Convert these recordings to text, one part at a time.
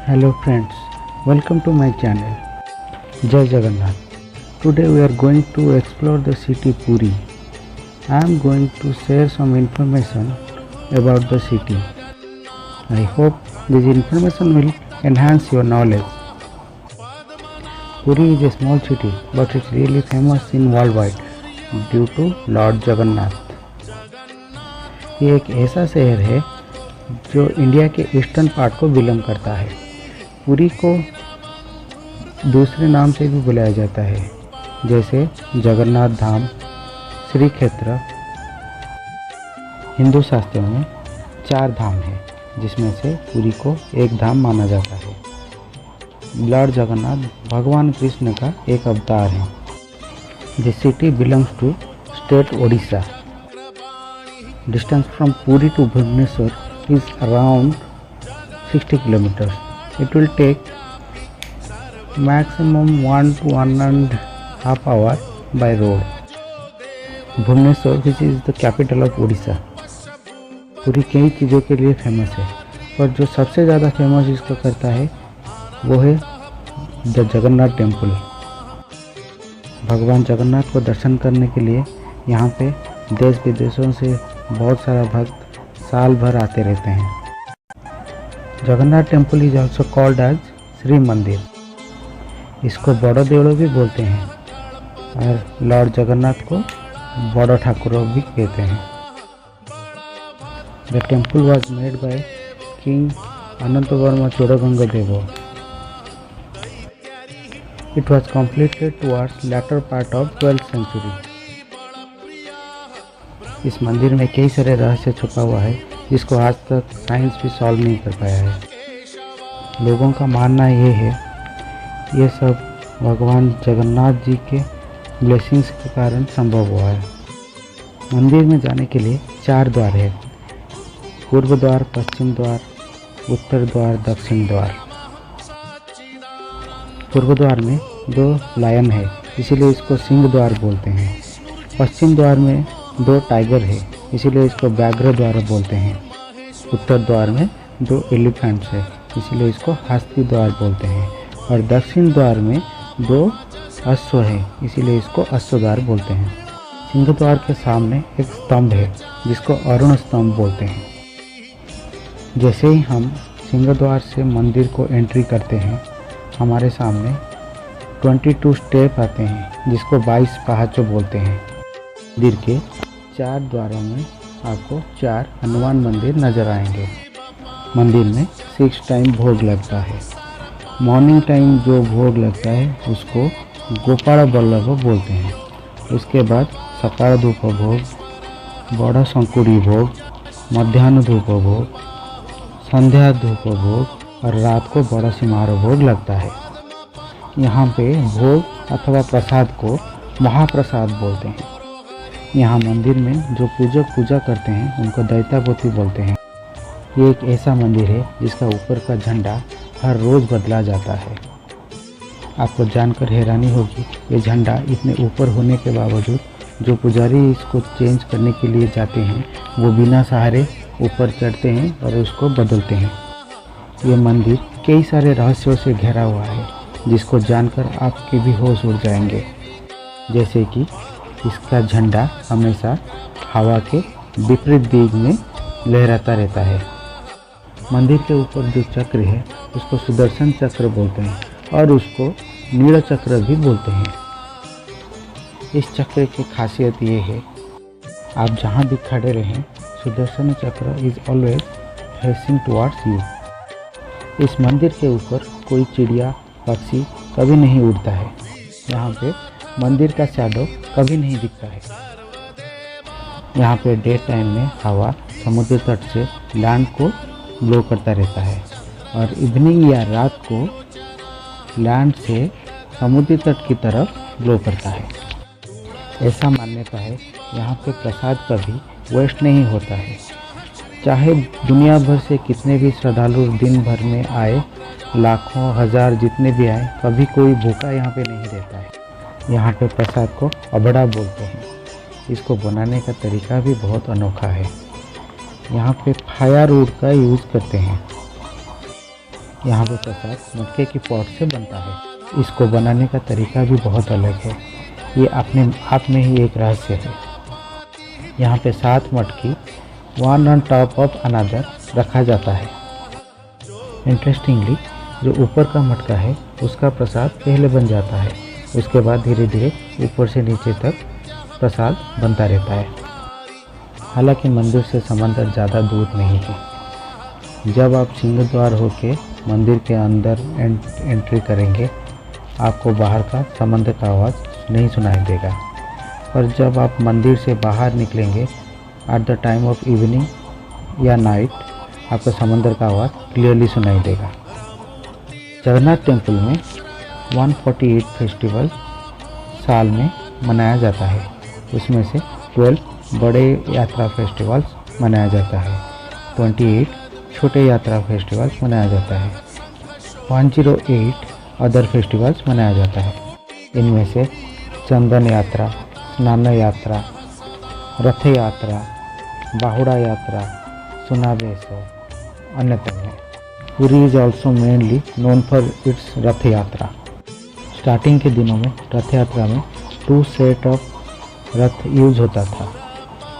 Hello friends, welcome to my channel Jai Jagannath. Today we are going to explore the city Puri. I am going to share some information about the city. I hope this information will enhance your knowledge. Puri is a small city but it's really famous in worldwide due to Lord Jagannath. ये एक ऐसा शहर है जो India के eastern part को belong करता है। पुरी को दूसरे नाम से भी बुलाया जाता है, जैसे जगन्नाथ धाम, श्री क्षेत्र। हिंदू शास्त्रों में 4 धाम हैं, जिसमें से पुरी को एक धाम माना जाता है। लॉर्ड जगन्नाथ भगवान कृष्ण का एक अवतार है। The city belongs to state Odisha. Distance from Puri to Bhubaneswar is around 60 kilometers. It will take maximum 1 to 1.5 hours by road. Bhubaneswar which is the capital of Odisha. पूरी कई चीज़ों के लिए फेमस है, पर जो सबसे ज़्यादा फेमस इसको करता है वो है द जगन्नाथ टेम्पल। भगवान जगन्नाथ को दर्शन करने के लिए यहाँ पे देश विदेशों से बहुत सारा भक्त साल भर आते रहते हैं। Jagannath temple is also called as Shri Mandir. इसको बड़ो देवड़ो भी बोलते हैं और लॉर्ड जगन्नाथ को बड़ो ठाकुर भी कहते हैं। The temple was made by king Anantavarma Chodaganga. It was completed towards latter part of 12th century. इस मंदिर में कई सारे रहस्य छुपा हुआ है जिसको आज तक साइंस भी सॉल्व नहीं कर पाया है। लोगों का मानना ये है ये सब भगवान जगन्नाथ जी के ब्लेसिंग्स के कारण संभव हुआ है। मंदिर में जाने के लिए 4 द्वार है: पूर्व द्वार, पश्चिम द्वार, उत्तर द्वार, दक्षिण द्वार। पूर्व द्वार में 2 लायन है, इसीलिए इसको सिंह द्वार बोलते हैं। पश्चिम द्वार में 2 टाइगर है, इसीलिए इसको व्याघ्र द्वार बोलते हैं। उत्तर द्वार में 2 एलिफेंट्स है, इसीलिए इसको हाथी द्वार बोलते हैं। और दक्षिण द्वार में 2 अश्व है, इसीलिए इसको अश्व द्वार बोलते हैं। सिंह द्वार के सामने एक स्तंभ है जिसको अरुण स्तंभ बोलते हैं। जैसे ही हम सिंह द्वार से मंदिर को एंट्री करते हैं, हमारे सामने 22 स्टेप आते हैं जिसको 22 पहाचों बोलते हैं। मंदिर के 4 द्वारों में आपको 4 हनुमान मंदिर नजर आएंगे। मंदिर में 6 टाइम भोग लगता है। मॉर्निंग टाइम जो भोग लगता है उसको गोपाल बल्लभ बोलते हैं। उसके बाद सकाल धूप भोग, बड़ा शंकुड़ी भोग, मध्याह्न धूप भोग, संध्या धूप भोग और रात को बड़ा सिमार भोग लगता है। यहाँ पे भोग अथवा प्रसाद को महाप्रसाद बोलते हैं। यहाँ मंदिर में जो पूजक पूजा करते हैं उनको दैतापोती बोलते हैं। ये एक ऐसा मंदिर है जिसका ऊपर का झंडा हर रोज़ बदला जाता है। आपको जानकर हैरानी होगी, ये झंडा इतने ऊपर होने के बावजूद जो पुजारी इसको चेंज करने के लिए जाते हैं वो बिना सहारे ऊपर चढ़ते हैं और उसको बदलते हैं। ये मंदिर कई सारे रहस्यों से घिरा हुआ है जिसको जानकर आपके भी होश उड़ जाएंगे। जैसे कि इसका झंडा हमेशा हवा के विपरीत दिग में लहराता रहता है। मंदिर के ऊपर जो चक्र है उसको सुदर्शन चक्र बोलते हैं और उसको नील चक्र भी बोलते हैं। इस चक्र की खासियत ये है, आप जहाँ भी खड़े रहें, सुदर्शन चक्र is always facing towards you. इस मंदिर के ऊपर कोई चिड़िया पक्षी कभी नहीं उड़ता है। यहाँ पे मंदिर का शैडो कभी नहीं दिखता है। यहाँ पे डे टाइम में हवा समुद्र तट से लैंड को ब्लो करता रहता है और इवनिंग या रात को लैंड से समुद्र तट की तरफ ब्लो करता है। ऐसा मान्यता है यहाँ पे प्रसाद कभी वेस्ट नहीं होता है। चाहे दुनिया भर से कितने भी श्रद्धालु दिन भर में आए, लाखों हजार जितने भी आए, कभी कोई भूखा यहाँ पे नहीं रहता है। यहाँ पे प्रसाद को अबड़ा बोलते हैं। इसको बनाने का तरीका भी बहुत अनोखा है। यहाँ पे फायर वुड का यूज़ करते हैं। यहाँ पे प्रसाद मटके की पॉट से बनता है। इसको बनाने का तरीका भी बहुत अलग है। ये अपने आप में ही एक रहस्य है। यहाँ पे 7 मटकी one on top of another रखा जाता है। इंटरेस्टिंगली जो ऊपर का मटका है उसका प्रसाद पहले बन जाता है, उसके बाद धीरे धीरे ऊपर से नीचे तक प्रसाद बनता रहता है। हालांकि मंदिर से समंदर ज़्यादा दूर नहीं है। जब आप सिंह द्वार होके मंदिर के अंदर एंट्री करेंगे आपको बाहर का समंदर का आवाज़ नहीं सुनाई देगा, पर जब आप मंदिर से बाहर निकलेंगे at the time of evening या नाइट आपको समंदर का आवाज़ क्लियरली सुनाई देगा। जगन्नाथ टेम्पल में 148 फेस्टिवल साल में मनाया जाता है। उसमें से 12 बड़े यात्रा फेस्टिवल्स मनाया जाता है, 28 छोटे यात्रा फेस्टिवल्स मनाया जाता है, 108 अदर फेस्टिवल्स मनाया जाता है। इनमें से चंदन यात्रा, स्नान यात्रा, रथ यात्रा, बाहुड़ा यात्रा, सुनाबेसो अन्यतम है। Puri is also mainly known for its रथ यात्रा। स्टार्टिंग के दिनों में रथ यात्रा में 2 सेट ऑफ रथ यूज होता था,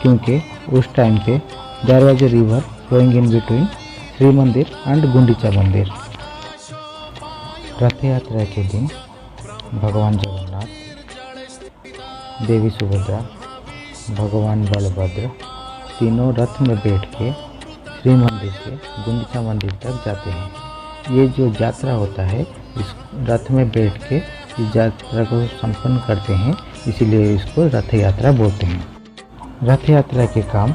क्योंकि उस टाइम पे there was a river flowing in between Shri Mandir and Gundicha मंदिर। रथ यात्रा के दिन भगवान जगन्नाथ, देवी सुभद्रा, भगवान बलभद्र तीनों रथ में बैठ के श्री मंदिर से गुंडीचा मंदिर तक जाते हैं। ये जो यात्रा होता है इस रथ में बैठ के इस यात्रा को संपन्न करते हैं, इसीलिए इसको रथ यात्रा बोलते हैं। रथ यात्रा के काम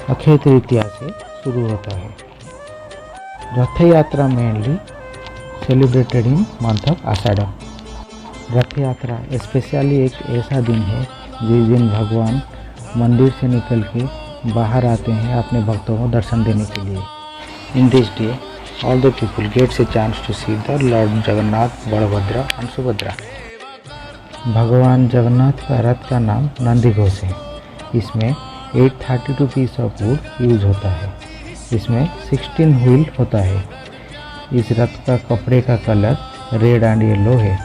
अक्षय तृतीया से शुरू होता है। Rath Yatra mainly celebrated in month of Ashadh. Rath Yatra specially एक ऐसा दिन है जिस दिन भगवान मंदिर से निकल के बाहर आते हैं अपने भक्तों को दर्शन देने के लिए। In this day all the people gets a chance to see the lord Jagannath, Balabhadra and Subhadra. भगवान जगन्नाथ का रथ का नाम नंदीघोष है। इसमें 832 पीस ऑफ वुड यूज होता है। इसमें 16 व्हील होता है। इस रथ का कपड़े का कलर रेड एंड येलो है।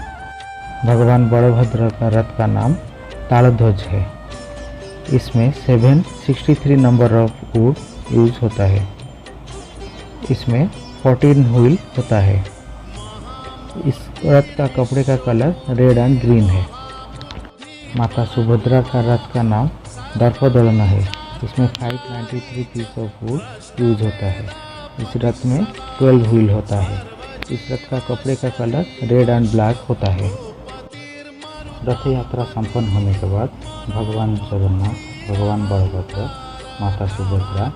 भगवान बलभद्र का रथ का नाम तालध्वज है। इसमें 763 नंबर ऑफ वुड यूज होता है। इसमें 14 व्हील होता है। इस रथ का कपड़े का कलर रेड एंड ग्रीन है। माता सुभद्रा का रथ का नाम दर्पदलना है। इसमें 593 पीस ऑफ वुड यूज होता है। इस रथ में 12 व्हील होता है। इस रथ का कपड़े का कलर रेड एंड ब्लैक होता है। रथ यात्रा संपन्न होने के बाद भगवान जगन्नाथ, भगवान बलभद्र, माता सुभद्रा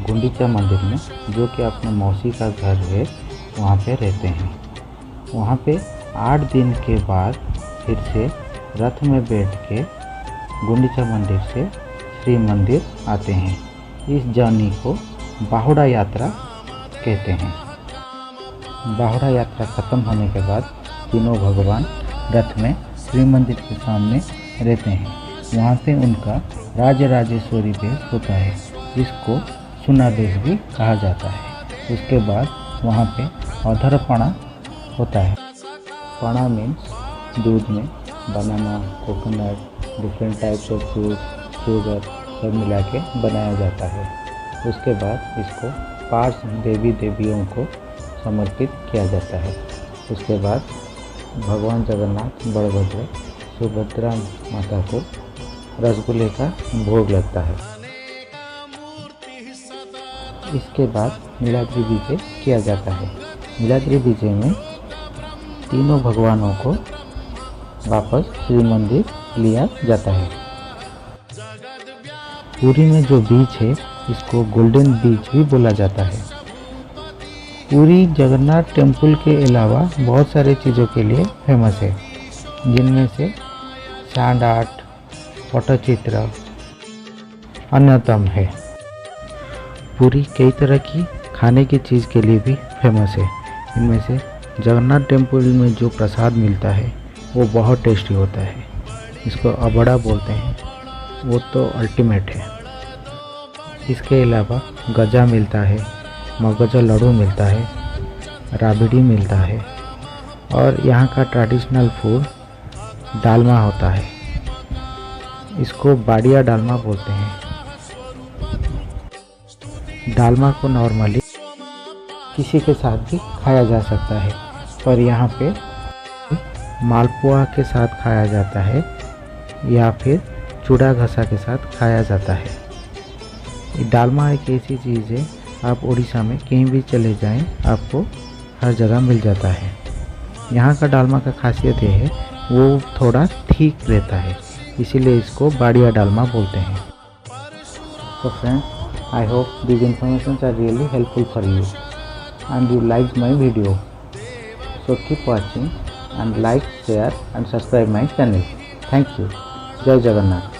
गुंडीचा मंदिर में, जो कि अपने मौसी का घर है, वहाँ पे रहते हैं। वहाँ पे 8 दिन के बाद फिर से रथ में बैठ के गुंडीचा मंदिर से श्री मंदिर आते हैं। इस जर्नी को बाहुड़ा यात्रा कहते हैं। बाहुड़ा यात्रा खत्म होने के बाद तीनों भगवान रथ में श्री मंदिर के सामने रहते हैं। वहाँ पे उनका राजराजेश्वरी बेस होता है, जिसको सुना बेस भी कहा जाता है। उसके बाद वहाँ पे अधरपणा होता है। पणा मीन्स दूध में banana, coconut, different types of fruit, sugar सब मिला के बनाया जाता है। उसके बाद इसको 5 देवी देवियों को समर्पित किया जाता है। उसके बाद भगवान जगन्नाथ, बलभद्र, सुभद्रा माता को रसगुल्ले का भोग लगता है। इसके बाद नीलाद्रि विजय किया जाता है। नीलाद्रि विजय में तीनों भगवानों को वापस श्री मंदिर लिया जाता है। पुरी में जो बीच है इसको गोल्डन बीच भी बोला जाता है। पुरी जगन्नाथ टेम्पल के अलावा बहुत सारे चीज़ों के लिए फेमस है, जिनमें से सैंड आर्ट, पट्टचित्र अन्यतम है। पुरी कई तरह की खाने की चीज़ के लिए भी फेमस है। इनमें से जगन्नाथ टेम्पल में जो प्रसाद मिलता है वो बहुत टेस्टी होता है। इसको अबड़ा बोलते हैं, वो तो अल्टीमेट है। इसके अलावा गजा मिलता है, मगजा लड्डू मिलता है, राबड़ी मिलता है। और यहाँ का ट्रेडिशनल फूड डालमा होता है, इसको बाड़िया डालमा बोलते हैं। डालमा को नॉर्मली किसी के साथ भी खाया जा सकता है, पर यहाँ पे मालपुआ के साथ खाया जाता है या फिर चूड़ा घसा के साथ खाया जाता है। डालमा एक ऐसी चीज़ है, आप उड़ीसा में कहीं भी चले जाएं आपको हर जगह मिल जाता है। यहाँ का डालमा का खासियत ये है वो थोड़ा ठीक रहता है, इसीलिए इसको बाड़िया डालमा बोलते हैं। So friends, I hope these informations are really helpful for you and you liked my video. So keep watching and like, share and subscribe my channel. Thank you. Jai Jagannath.